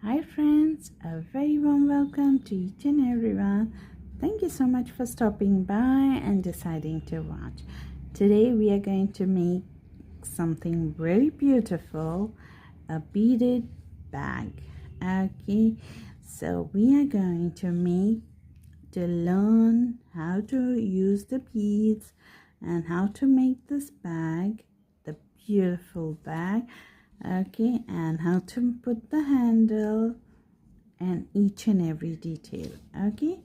Hi friends, a very warm welcome to each and everyone. Thank you so much for stopping by and deciding to watch. Today we are going to make something very beautiful, a beaded bag. Okay, so we are going to learn how to use the beads and how to make this bag, the beautiful bag. Okay, and how to put the handle and each and every detail. Okay,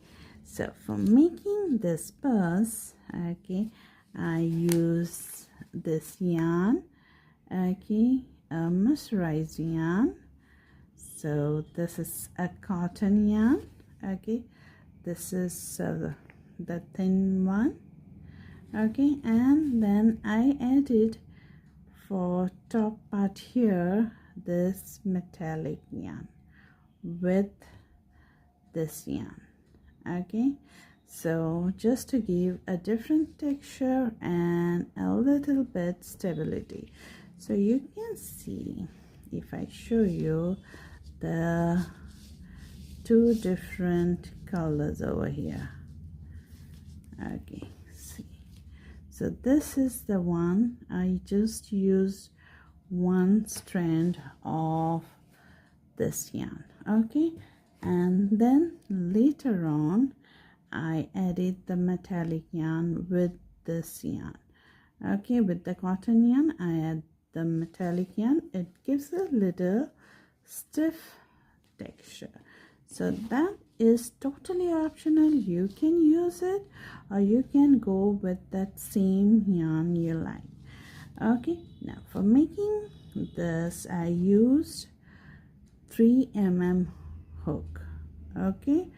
so for making this purse, okay, I use this yarn, okay, a mercerized yarn. So this is a cotton yarn. Okay, this is the thin one. Okay, and then I added for top part here this metallic yarn with this yarn. Okay, so just to give a different texture and a little bit stability. So you can see, if I show you the two different colors over here. Okay, see, so this is the one I just used one strand of this yarn. Okay, and then later on I added the metallic yarn with this yarn. Okay, with the cotton yarn I add the metallic yarn. It gives a little stiff texture, so that is totally optional. You can use it or you can go with that same yarn you like. Okay, now for making this I used 3 mm hook. Okay,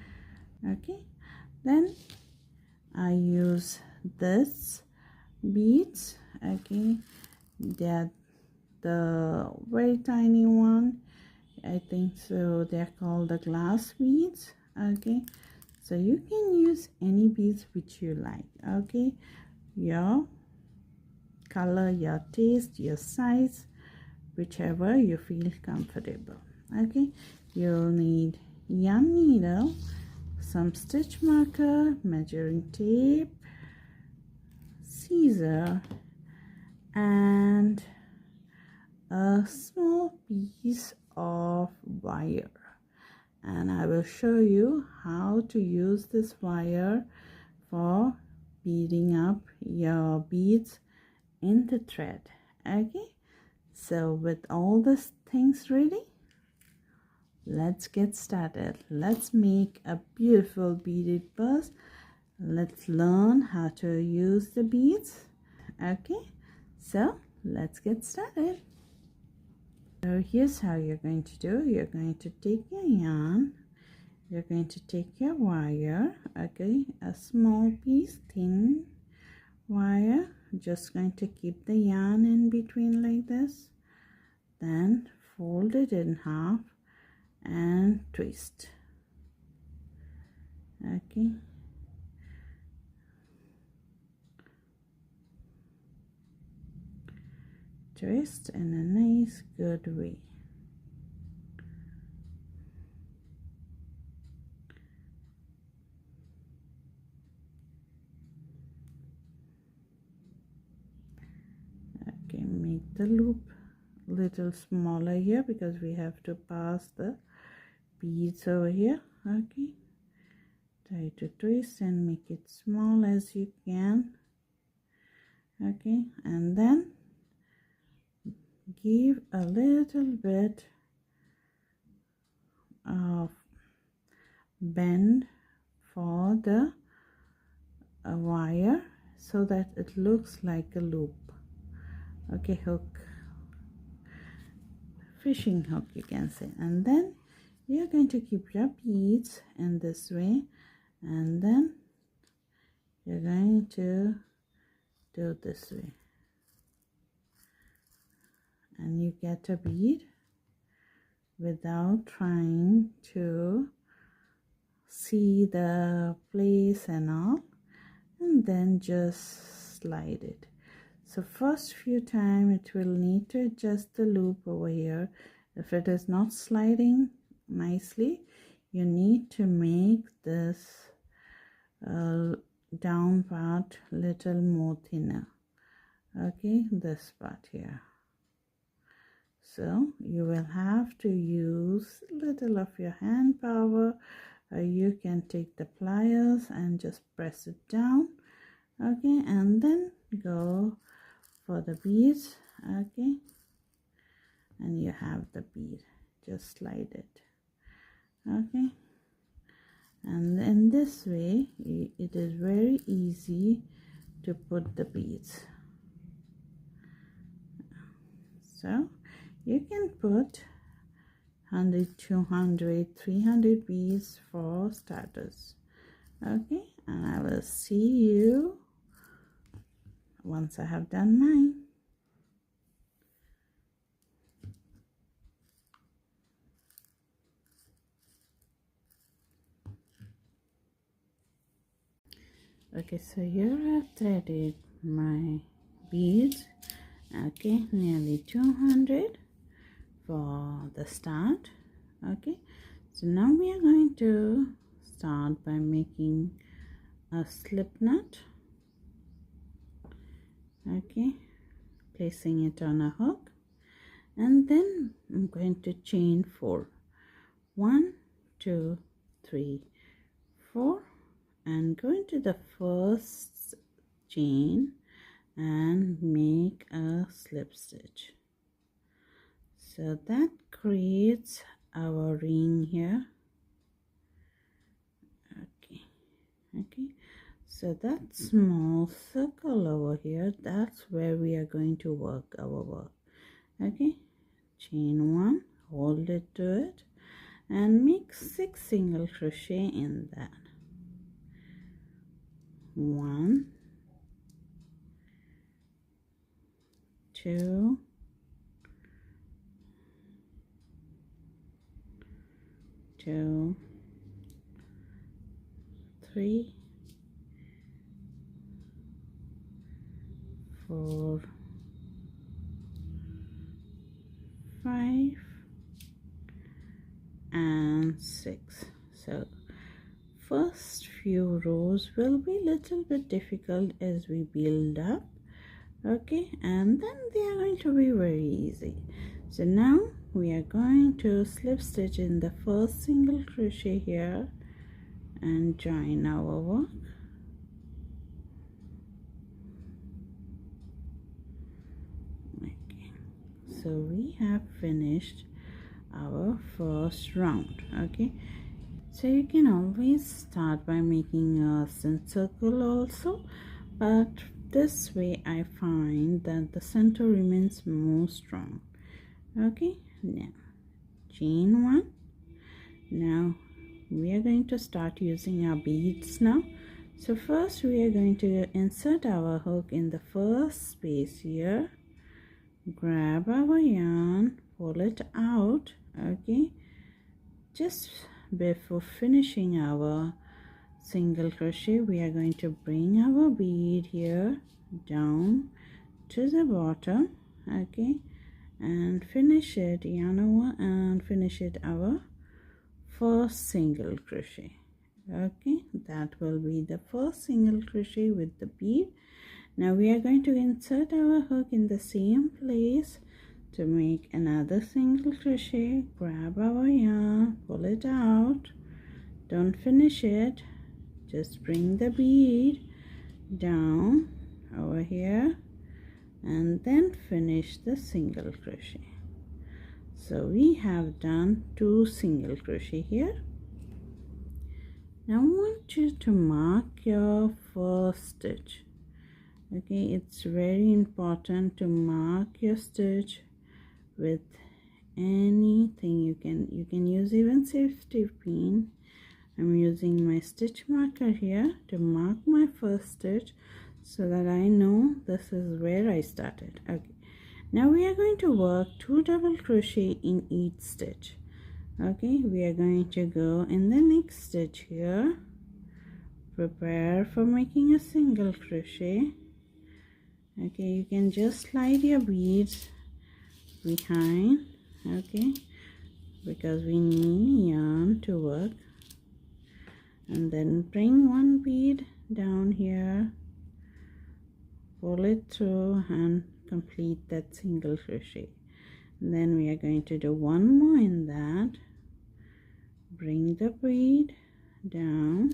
then I use this beads. Okay, they're the very tiny one, I think so, they're called the glass beads. Okay, so you can use any beads which you like. Okay, your color, your taste, your size, whichever you feel comfortable. Okay, you'll need yarn needle, some stitch marker, measuring tape, scissor, and a small piece of wire. And I will show you how to use this wire for beading up your beads in the thread. Okay, so with all these things ready, let's get started. Let's make a beautiful beaded purse. Let's learn how to use the beads. Okay, so let's get started. So here's how you're going to do. You're going to take your yarn, you're going to take your wire, okay, a small piece, thin wire. Just going to keep the yarn in between like this, then fold it in half and twist. Okay, twist in a nice good way. Okay, make the loop little smaller here because we have to pass the beads over here. Okay, try to twist and make it small as you can. Okay, and then give a little bit of bend for the wire so that it looks like a loop. Okay, hook, fishing hook you can say. And then you're going to keep your beads in this way, and then you're going to do this way, and you get a bead without trying to see the place and all, and then just slide it. So first few times it will need to adjust the loop over here. If it is not sliding, nicely, you need to make this down part little more thinner. Okay, this part here. So you will have to use a little of your hand power, or you can take the pliers and just press it down. Okay, and then go for the beads. Okay, and you have the bead, just slide it. Okay, and in this way it is very easy to put the beads. So you can put 100, 200, 300 beads for starters. Okay, and I will see you once I have done mine. Okay, so here I've threaded my beads. Okay, nearly 200 for the start. Okay, so now we are going to start by making a slip knot. Okay, placing it on a hook, and then I'm going to chain 4. 1, 2, 3, 4, and go into the first chain and make a slip stitch. So that creates our ring here. Okay, so that small circle over here, that's where we are going to work our work. Okay, chain 1, hold it to it, and make 6 single crochet in that. 1, 2, 2, 3, 4, 5, and 6. So first few rows will be a little bit difficult as we build up. Okay, and then they are going to be very easy. So now we are going to slip stitch in the first single crochet here and join our work. Okay, so we have finished our first round. Okay, so you can always start by making a semicircle also, but this way I find that the center remains more strong. Okay, now chain 1. Now we are going to start using our beads now. So first we are going to insert our hook in the first space here, grab our yarn, pull it out. Okay, just before finishing our single crochet, we are going to bring our bead here down to the bottom. Okay, and finish it, yarn over and finish it our first single crochet. Okay, that will be the first single crochet with the bead. Now we are going to insert our hook in the same place to make another single crochet. Grab our yarn, pull it out, don't finish it, just bring the bead down over here and then finish the single crochet. So we have done 2 single crochet here. Now I want you to mark your first stitch. Okay, it's very important to mark your stitch with anything. You can use even safety pin. I'm using my stitch marker here to mark my first stitch so that I know this is where I started. Okay, now we are going to work 2 double crochet in each stitch. Okay, we are going to go in the next stitch here, prepare for making a single crochet. Okay, you can just slide your beads behind. Okay, because we need yarn to work. And then bring one bead down here, pull it through and complete that single crochet. And then we are going to do one more in that. Bring the bead down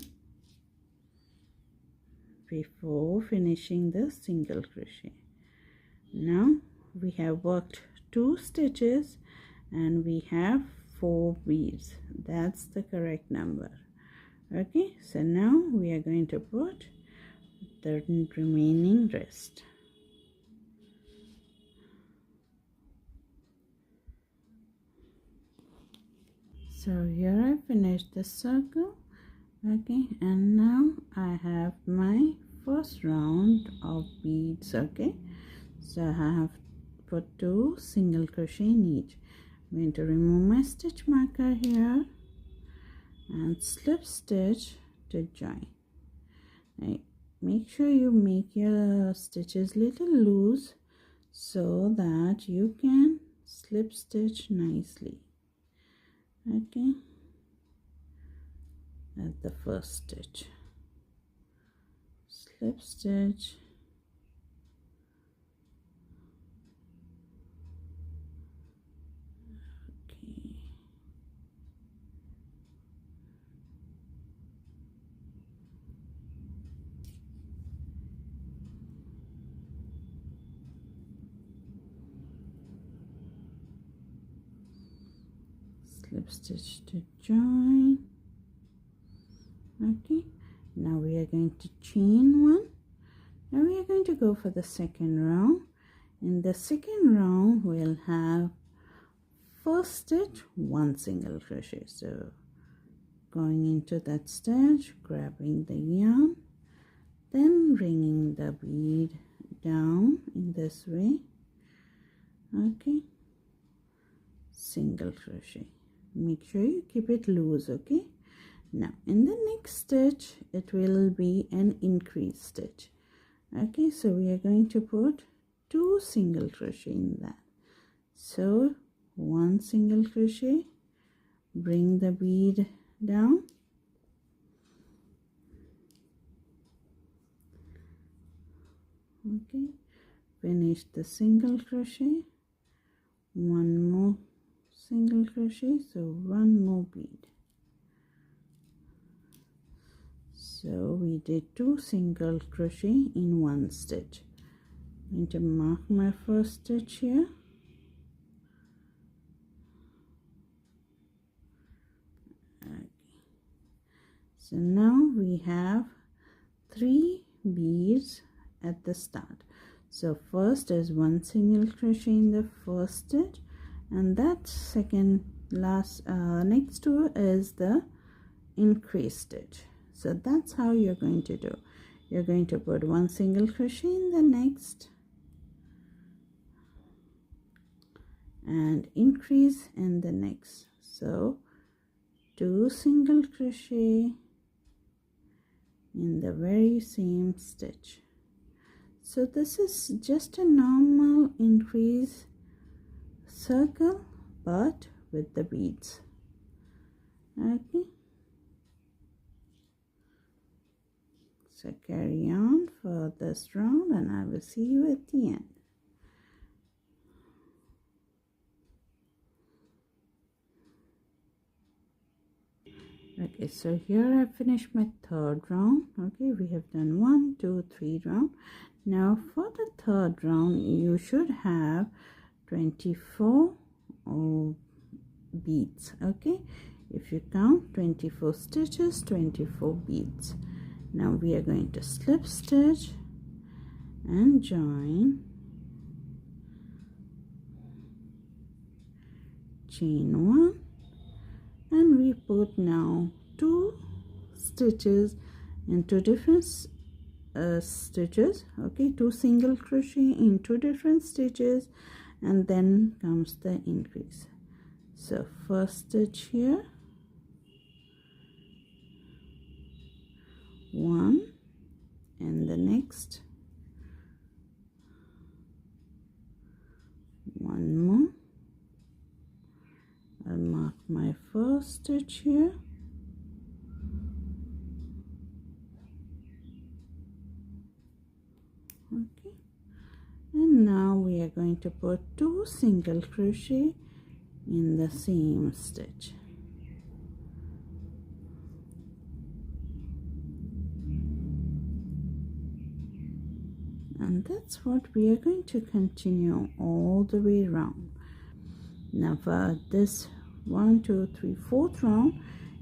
before finishing the single crochet. Now we have worked 2 stitches and we have 4 beads. That's the correct number. Okay, so now we are going to put the remaining rest. So here I finished the circle. Okay, and now I have my first round of beads. Okay, so I have put 2 single crochet in each. I'm going to remove my stitch marker here and slip stitch to join. Right. Make sure you make your stitches little loose so that you can slip stitch nicely. Okay, at the first stitch, slip stitch, okay, slip stitch to join. Okay, now we are going to chain one. Now we are going to go for the second round. In the second round we'll have first stitch, 1 single crochet. So going into that stitch, grabbing the yarn, then bringing the bead down in this way. Okay, single crochet. Make sure you keep it loose. Okay, now in the next stitch it will be an increase stitch. Okay, so we are going to put 2 single crochet in that. So 1 single crochet, bring the bead down, okay, finish the single crochet, 1 more single crochet, so 1 more bead. So we did 2 single crochet in 1 stitch. I'm going to mark my first stitch here. Okay. So now we have 3 beads at the start. So first is 1 single crochet in the first stitch, and that second last next to is the increase stitch. So that's how you're going to do. You're going to put 1 single crochet in the next and increase in the next. So 2 single crochet in the very same stitch. So this is just a normal increase circle but with the beads. Okay, so carry on for this round and I will see you at the end. Okay, so here I finished my 3rd round. Okay, we have done 1, 2, 3 round. Now for the 3rd round you should have 24 beads. Okay, if you count 24 stitches, 24 beads. Now we are going to slip stitch and join, chain 1, and we put now 2 stitches into different stitches. Okay, 2 single crochet in 2 different stitches, and then comes the increase. So first stitch here, 1, and the next 1 more. I'll mark first stitch here. Okay, and now we are going to put 2 single crochet in the same stitch. And that's what we are going to continue all the way around. Now for this 1 2 3 4th round,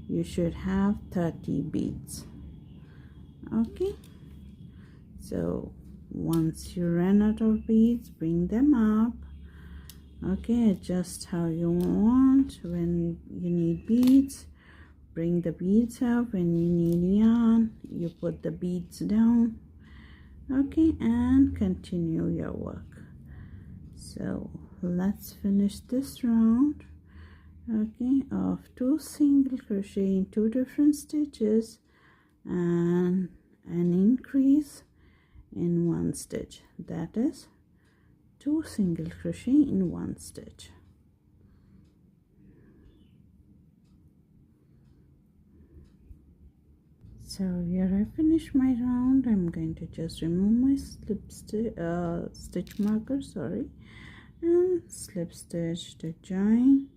you should have 30 beads. Okay, so once you run out of beads, bring them up. Okay, adjust how you want. When you need beads, bring the beads up. When you need yarn, you put the beads down. Okay, and continue your work. So let's finish this round, okay, of 2 single crochet in 2 different stitches and an increase in 1 stitch. That is 2 single crochet in 1 stitch. So here I finish my round. I'm going to just remove my stitch marker, and slip stitch to join,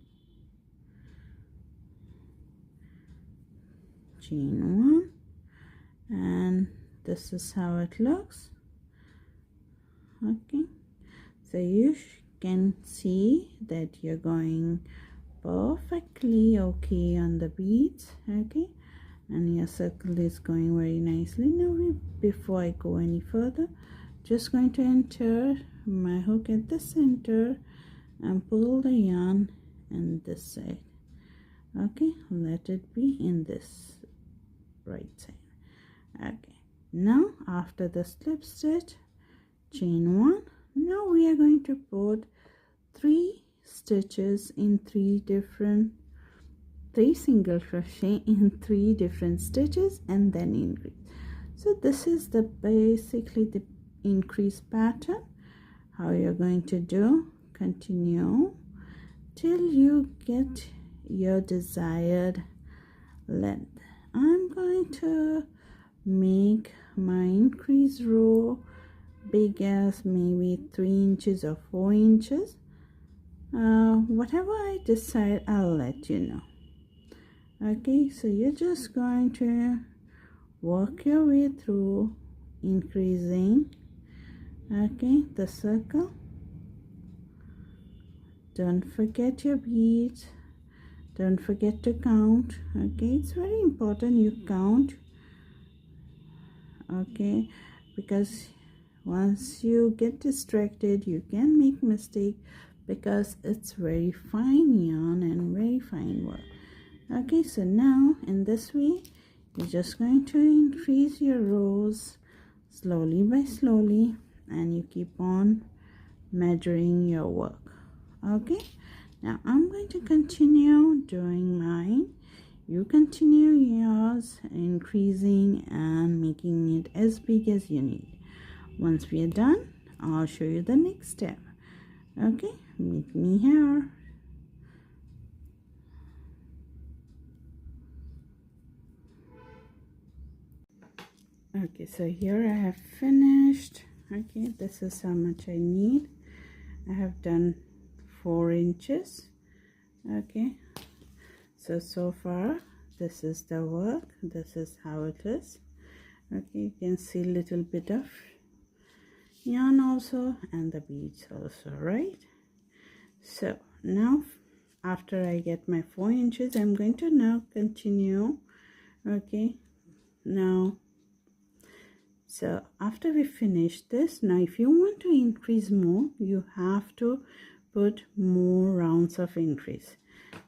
chain 1, and this is how it looks. Okay, so you can see that you're going perfectly okay on the beads. Okay, and your circle is going very nicely. Now before I go any further, just going to enter my hook at the center and pull the yarn in this side. Okay, let it be in this right side. Okay, now after the slip stitch, chain 1. Now we are going to put 3 stitches in 3 single crochet in 3 different stitches and then increase. So this is the basically the increase pattern. How you're going to do, continue till you get your desired length. I'm going to make my increase row big as maybe 3 inches or 4 inches. Whatever I decide, I'll let you know. Okay, so you're just going to work your way through increasing, okay, the circle. Don't forget your beads, don't forget to count. Okay, it's very important you count, okay, because once you get distracted you can make mistake, because it's very fine yarn and very fine work. Okay, so now in this way you're just going to increase your rows slowly by slowly, and you keep on measuring your work. Okay, now I'm going to continue doing mine. You continue yours, increasing and making it as big as you need. Once we are done, I'll show you the next step. Okay, meet me here. Okay, so here I have finished. Okay, this is how much I need. I have done 4 inches. Okay, so far this is the work. This is how it is. Okay, you can see a little bit of yarn also and the beads also, right? So now after I get my 4 inches, I'm going to now continue. Okay, now so after we finish this, now if you want to increase more, you have to put more rounds of increase.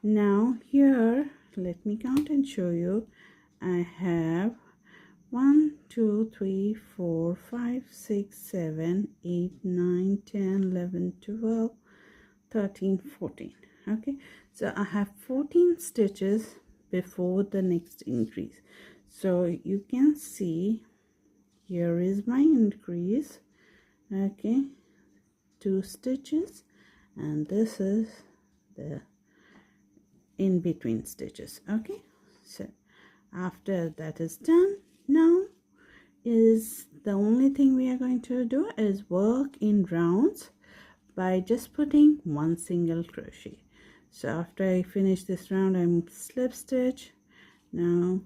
Now here, let me count and show you. I have 1 2 3 4 5 6 7 8 9 10 11 12 13 14. Okay, so I have 14 stitches before the next increase. So you can see here is my increase. Okay, 2 stitches, and this is the in between stitches. Okay, so after that is done, now is the only thing we are going to do is work in rounds by just putting one single crochet. So after I finish this round, I'm slip stitch. Now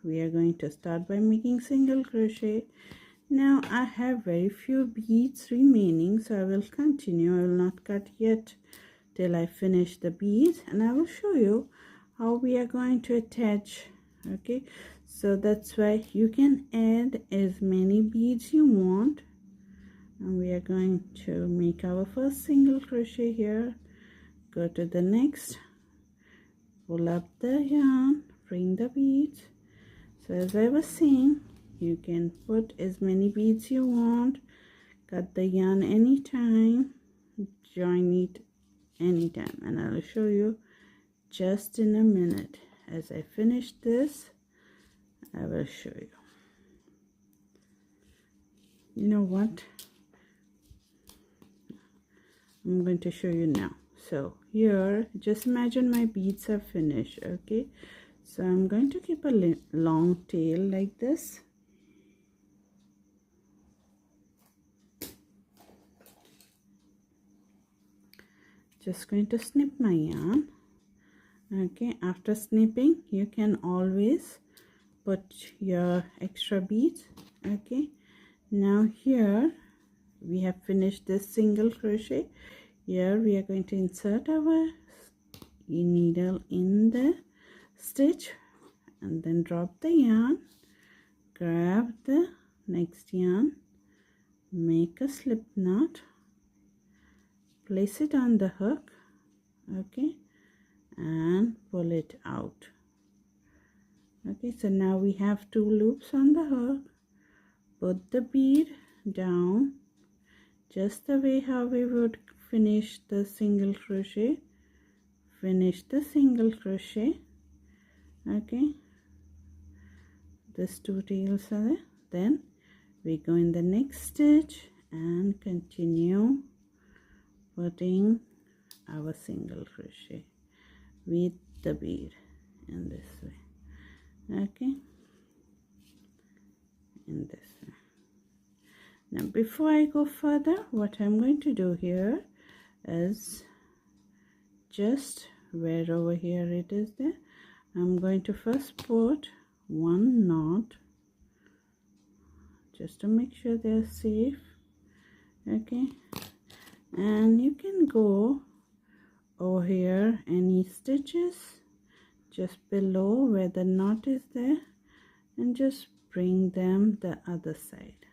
we are going to start by making single crochet. Now I have very few beads remaining, so I will continue. I will not cut yet till I finish the beads, and I will show you how we are going to attach. Okay, so that's why you can add as many beads you want, and we are going to make our first single crochet here. Go to the next, pull up the yarn, bring the beads. So as I was saying, you can put as many beads you want, cut the yarn anytime, join it anytime, and I will show you just in a minute. As I finish this, I will show you. You know what? I'm going to show you now. So here, just imagine my beads are finished. Okay, so I'm going to keep a long tail like this. Just going to snip my yarn. Okay, after snipping, you can always put your extra beads. Okay, now here we have finished this single crochet. Here we are going to insert our needle in the stitch and then drop the yarn, grab the next yarn, make a slip knot, place it on the hook, okay, and pull it out. Okay, so now we have 2 loops on the hook. Put the bead down just the way how we would finish the single crochet. Finish the single crochet. Okay, these 2 tails are there. Then we go in the next stitch and continue putting our single crochet with the bead in this way. Okay, in this way. Now before I go further, what I'm going to do here is just where over here it is there, I'm going to first put 1 knot just to make sure they're safe. Okay, and you can go over here any stitches just below where the knot is there and just bring them the other side,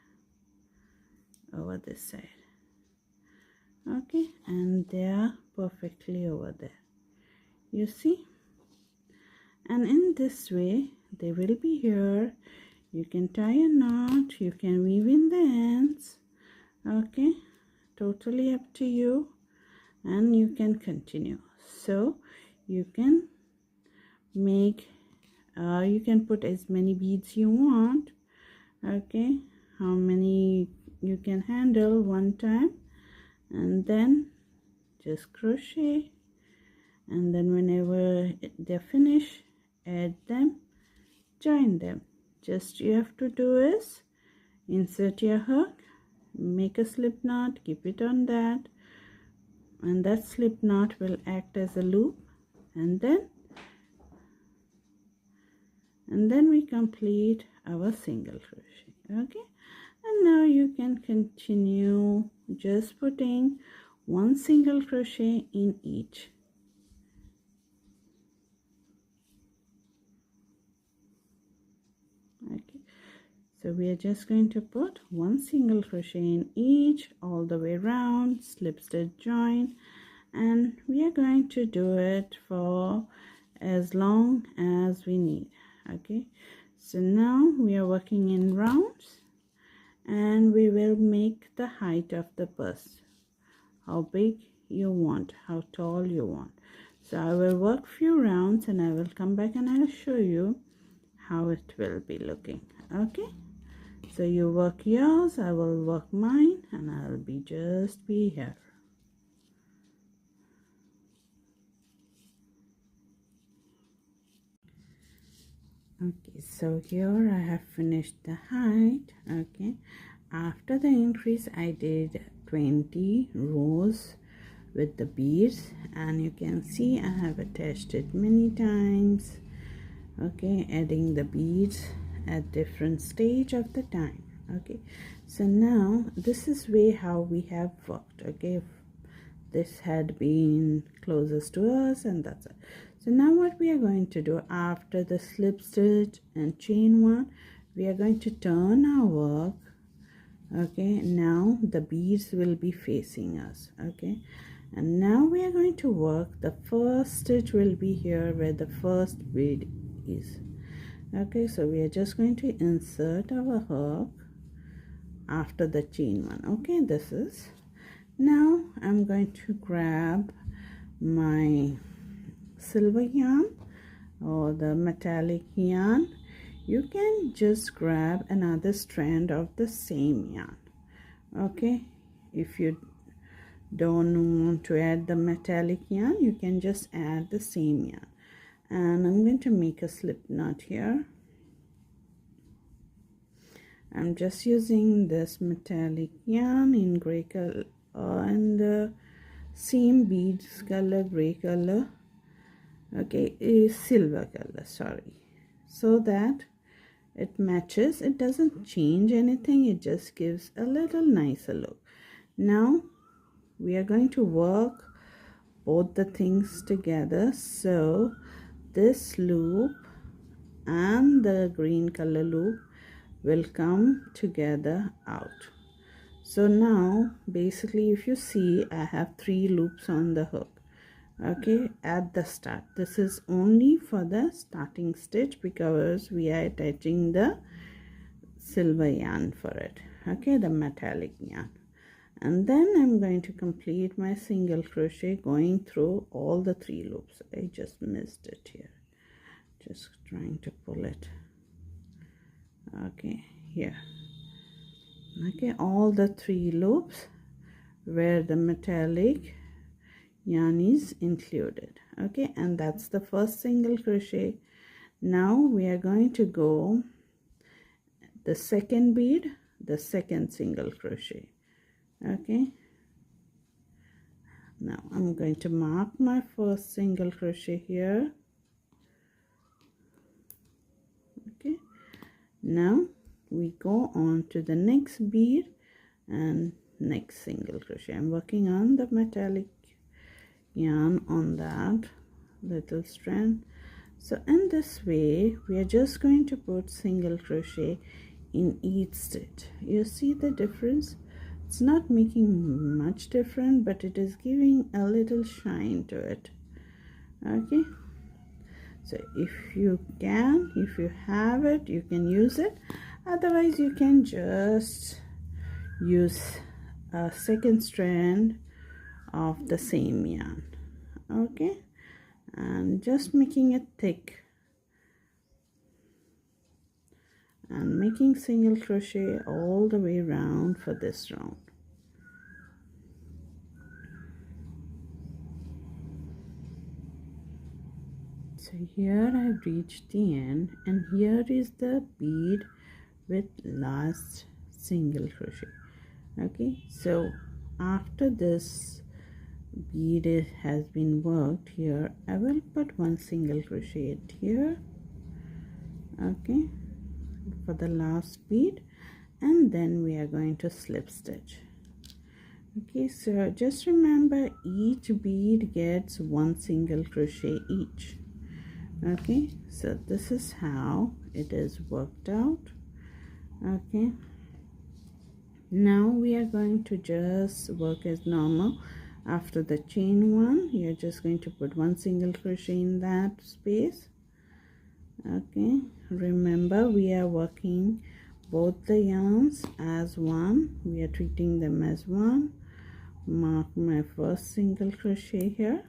over this side. Okay, and they are perfectly over there, you see, and in this way they will be here. You can tie a knot, you can weave in the ends. Okay, totally up to you, and you can continue. So you can make you can put as many beads you want. Okay, how many you can handle one time, and then just crochet, and then whenever they're finished, add them, join them. Just you have to do is insert your hook, make a slip knot, keep it on that, and that slip knot will act as a loop, and then we complete our single crochet. Okay, and now you can continue just putting 1 single crochet in each. Okay, so we are just going to put 1 single crochet in each all the way around, slip stitch, join, and we are going to do it for as long as we need. Okay, so now we are working in rounds, and we will make the height of the purse, how big you want, how tall you want. So I will work few rounds and I will come back and I'll show you how it will be looking. Okay, so you work yours, I will work mine, and I'll be here. Okay, so here I have finished the height. Okay, after the increase I did 20 rows with the beads, and you can see I have attached it many times. Okay, adding the beads at different stage of the time. Okay, so now this is way how we have worked. Okay, this had been closest to us, and that's it. So now what we are going to do, after the slip stitch and chain one, we are going to turn our work. Okay, now the beads will be facing us. Okay, and now we are going to work. The first stitch will be here where the first bead is. Okay, so we are just going to insert our hook after the chain one. Okay, this is. Now I'm going to grab my silver yarn or the metallic yarn. You can just grab another strand of the same yarn. Okay, if you don't want to add the metallic yarn, you can just add the same yarn. And I'm going to make a slip knot here. I'm just using this metallic yarn in gray color and the same beads color, gray color. Okay, is silver color, sorry, so that it matches. It doesn't change anything, it just gives a little nicer look. Now we are going to work both the things together. So this loop and the green color loop will come together out. So now basically, if you see, I have 3 loops on the hook. Okay, at the start. This is only for the starting stitch because we are attaching the silver yarn for it. Okay, the metallic yarn. And then I'm going to complete my single crochet going through all the 3 loops. I just missed it here, just trying to pull it. Okay, here. Okay, all the 3 loops where the metallic yarn is included. Okay, and that's the first single crochet. Now we are going to go the second bead, the second single crochet. Okay, now I'm going to mark my first single crochet here. Okay, now we go on to the next bead and next single crochet. I'm working on the metallic yarn on that little strand. So in this way we are just going to put single crochet in each stitch. You see the difference? It's not making much difference, but it is giving a little shine to it. Okay, so if you have it, you can use it. Otherwise you can just use a second strand of the same yarn. Okay, and just making it thick and making single crochet all the way around for this round. So here I've reached the end, and here is the bead with last single crochet. Okay, so after this bead has been worked here, I will put 1 single crochet here. Okay, for the last bead, and then we are going to slip stitch. Okay, so just remember each bead gets 1 single crochet each. Okay, so this is how it is worked out. Okay, now we are going to just work as normal. After the chain one, you're just going to put 1 single crochet in that space. Okay, remember we are working both the yarns as one. We are treating them as one. Mark my first single crochet here,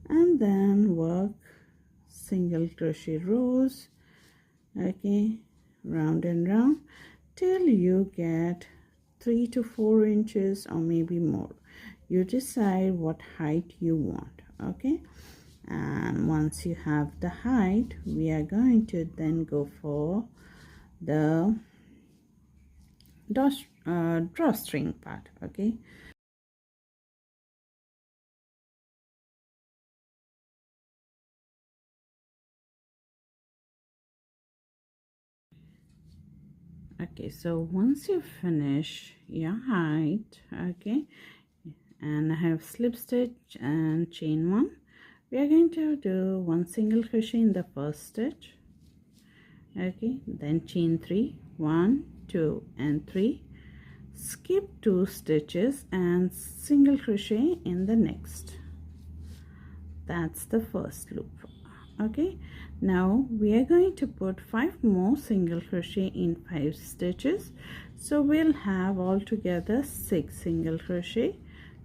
and then work single crochet rows. Okay, round and round till you get 3 to 4 inches or maybe more. You decide what height you want. Okay, And once you have the height, we are going to then go for the drawstring part. Okay, okay, so once you finish your height, okay, and I have slip stitch and chain one, we are going to do one single crochet in the first stitch, okay, then chain 3, 1, 2 and 3, skip 2 stitches and single crochet in the next. That's the first loop. Okay, now we are going to put 5 more single crochet in 5 stitches, so we'll have altogether 6 single crochet.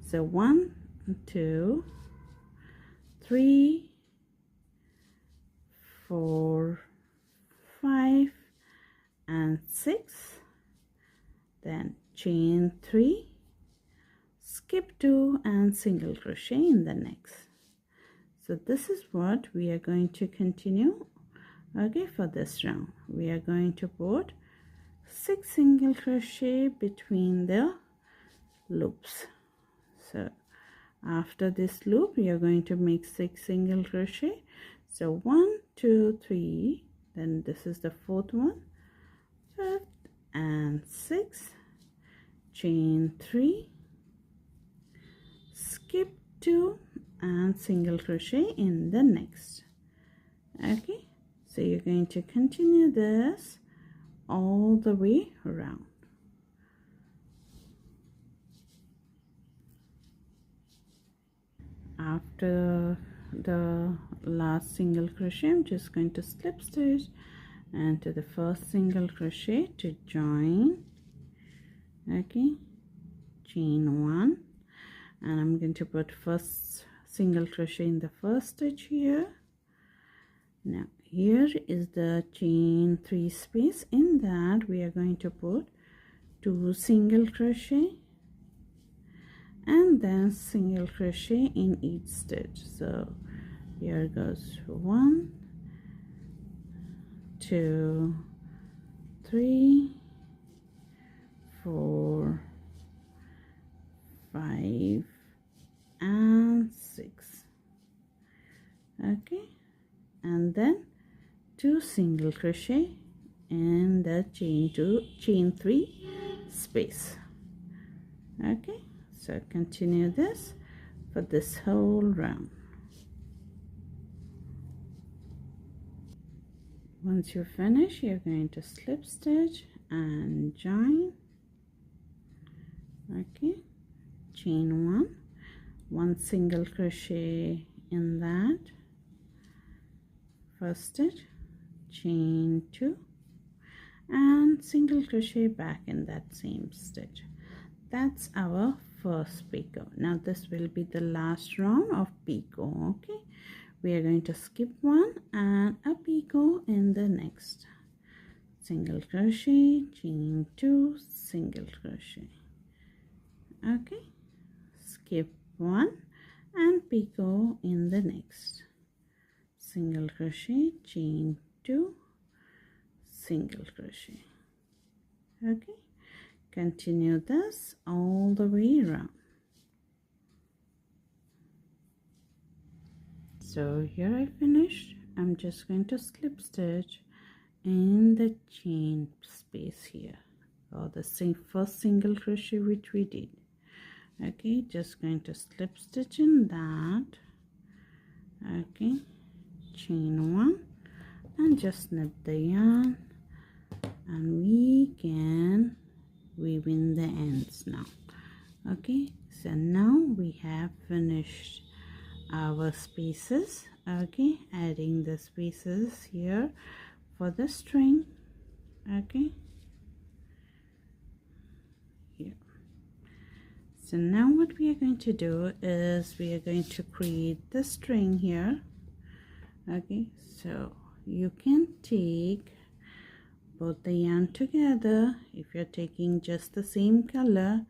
So 1, 2, 3, 4, 5 and 6, then chain 3, skip 2 and single crochet in the next. So this is what we are going to continue. Okay, for this round we are going to put 6 single crochet between the loops. So after this loop we are going to make 6 single crochet. So 1, 2, 3, then this is the fourth one, fifth and sixth, chain 3, skip 2 and single crochet in the next. Okay, so you're going to continue this all the way around. After the last single crochet, I'm just going to slip stitch and to the first single crochet to join. Okay, chain 1, and I'm going to put first single crochet in the first stitch here. Now here is the chain 3 space. In that we are going to put 2 single crochet and then single crochet in each stitch. So here goes 1, 2, 3, 4, 5 and 6. Okay, and then 2 single crochet in the chain 3 space. Okay, so continue this for this whole round. Once you finish, you're going to slip stitch and join. Okay, chain 1 single crochet in that first stitch, chain 2 and single crochet back in that same stitch. That's our first picot. Now this will be the last round of picot. Okay, we are going to skip 1 and a picot in the next. Single crochet, chain 2, single crochet. Okay, skip 1 and picot in the next. Single crochet, chain 2, single crochet. Okay, continue this all the way around. So here I finished. I'm just going to slip stitch in the chain space here, or the first single crochet which we did. Okay, just going to slip stitch in that. Okay, chain 1 and just snip the yarn, and we can weave in the ends now. Okay, so now we have finished our spaces. Okay, adding the spaces here for the string. Okay, here. So now what we are going to do is we are going to create the string here. Okay, so you can take both the yarn together. If you're taking just the same color,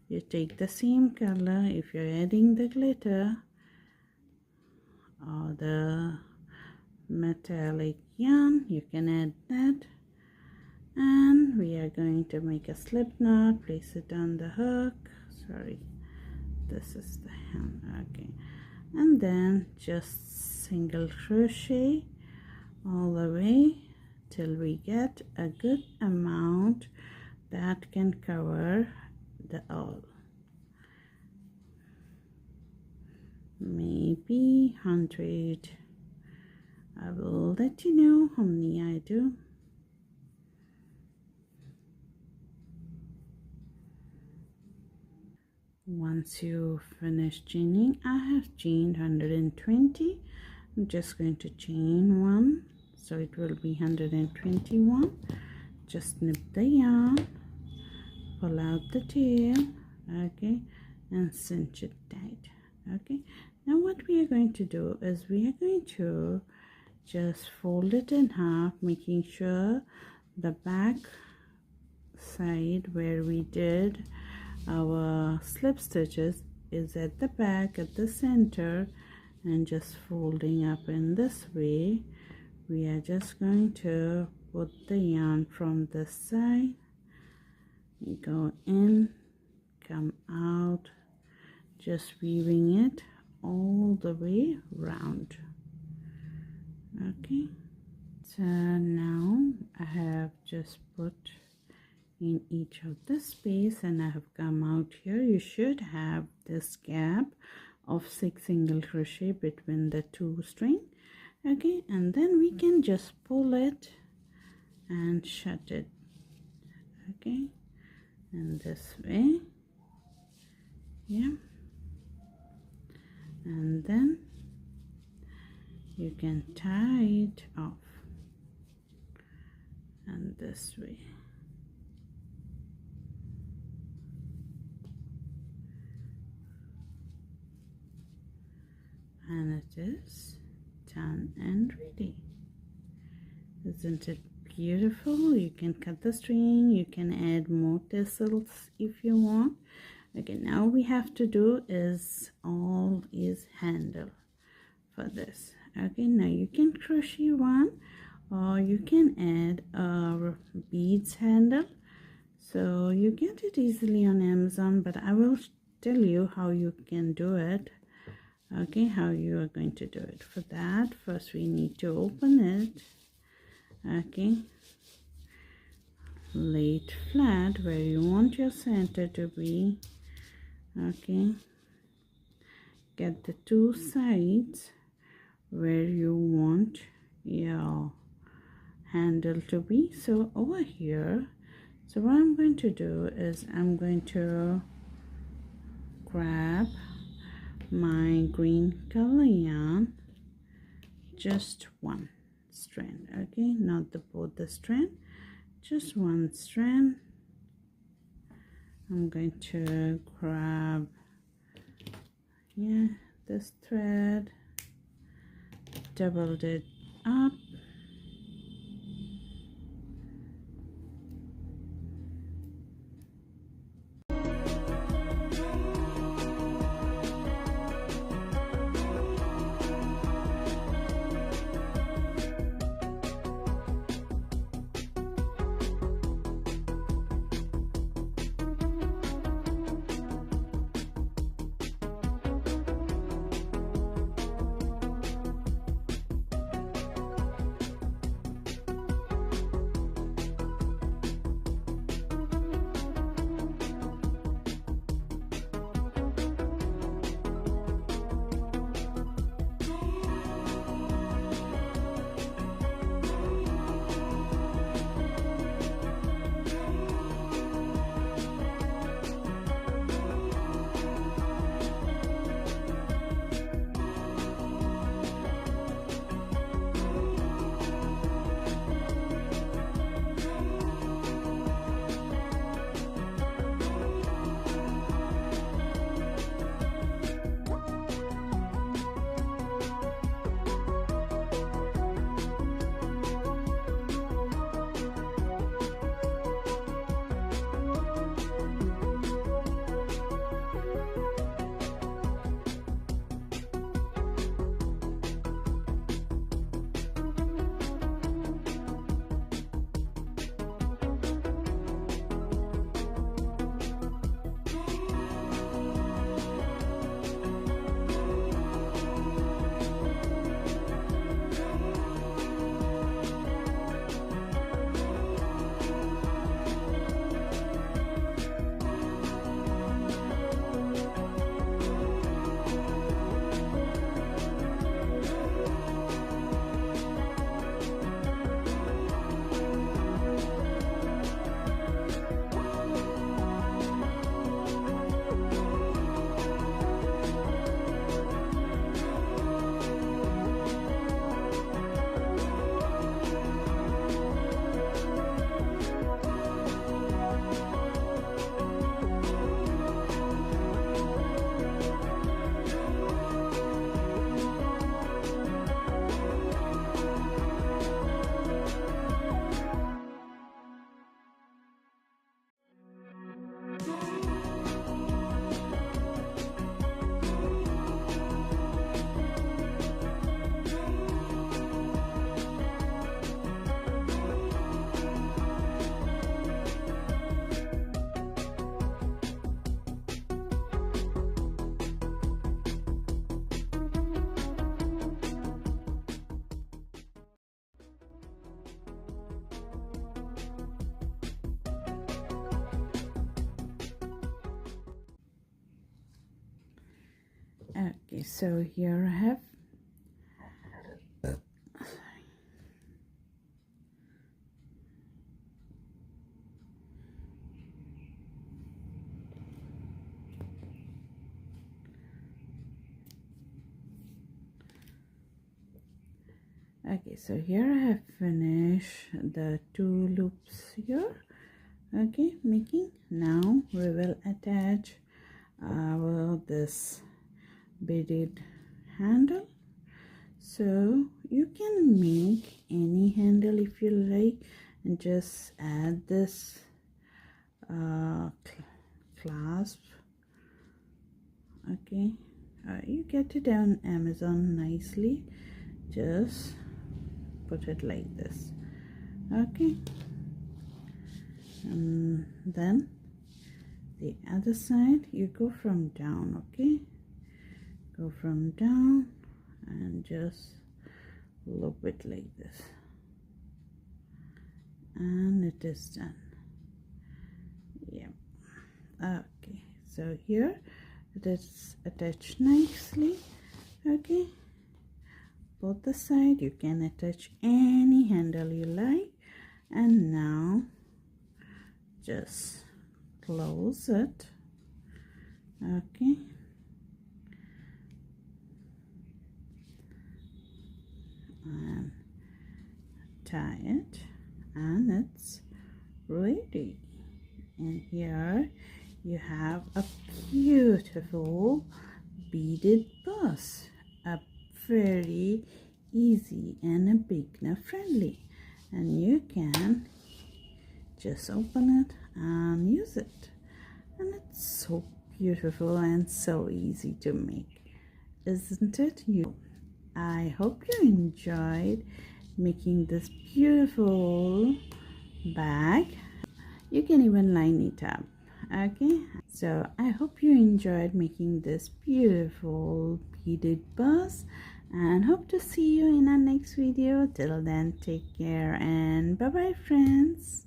you take the same color. If you're adding the glitter, or the metallic yarn, you can add that. And we are going to make a slip knot, place it on the hook. Sorry, this is the hem. Okay, and then just single crochet all the way till we get a good amount that can cover the awl. Maybe 100. I will let you know how many I do. Once you finish chaining, I have chained 120. I'm just going to chain one, so it will be 121. Just snip the yarn, pull out the tail, okay, and cinch it tight. Okay, now what we are going to do is we are going to just fold it in half, making sure the back side where we did our slip stitches is at the back, at the center, and just folding up in this way. We are just going to put the yarn from this side, go in, come out, just weaving it all the way round. Okay, so now I have just put in each of the space and I have come out here. You should have this gap of 6 single crochet between the 2 string. Okay, and then we can just pull it and shut it. Okay, and this way, yeah, and then you can tie it off and this way. And it is done and ready. Isn't it beautiful? You can cut the string, you can add more tassels if you want. Okay, now we have to do is all is handle for this. Okay, now you can crochet one or you can add a beads handle. So you get it easily on Amazon, but I will tell you how you can do it. Okay, how you are going to do it. For that, first we need to open it. Okay, lay it flat where you want your center to be. Okay, get the 2 sides where you want your handle to be. So over here, so what I'm going to do is I'm going to grab my green color yarn, just one strand. Okay, not both the strand, just one strand. I'm going to grab, yeah, this thread, doubled it up, Okay, so here I have okay, so here I have finished the 2 loops here. Okay, making. Now we will attach our this beaded handle. So you can make any handle if you like, and just add this clasp. Okay, you get it on Amazon nicely. Just put it like this. Okay, and then the other side you go from down. Okay, go from down and just loop it like this, and it is done. Yeah. Okay, so here it is attached nicely. Okay, both the side you can attach any handle you like, and now just close it. Okay, and tie it, and it's ready. And here you have a beautiful beaded purse, a very easy and a beginner friendly, and you can just open it and use it, and it's so beautiful and so easy to make, isn't it? I hope you enjoyed making this beautiful bag. You can even line it up. Okay, so I hope you enjoyed making this beautiful beaded purse, and hope to see you in our next video. Till then, take care and bye bye friends.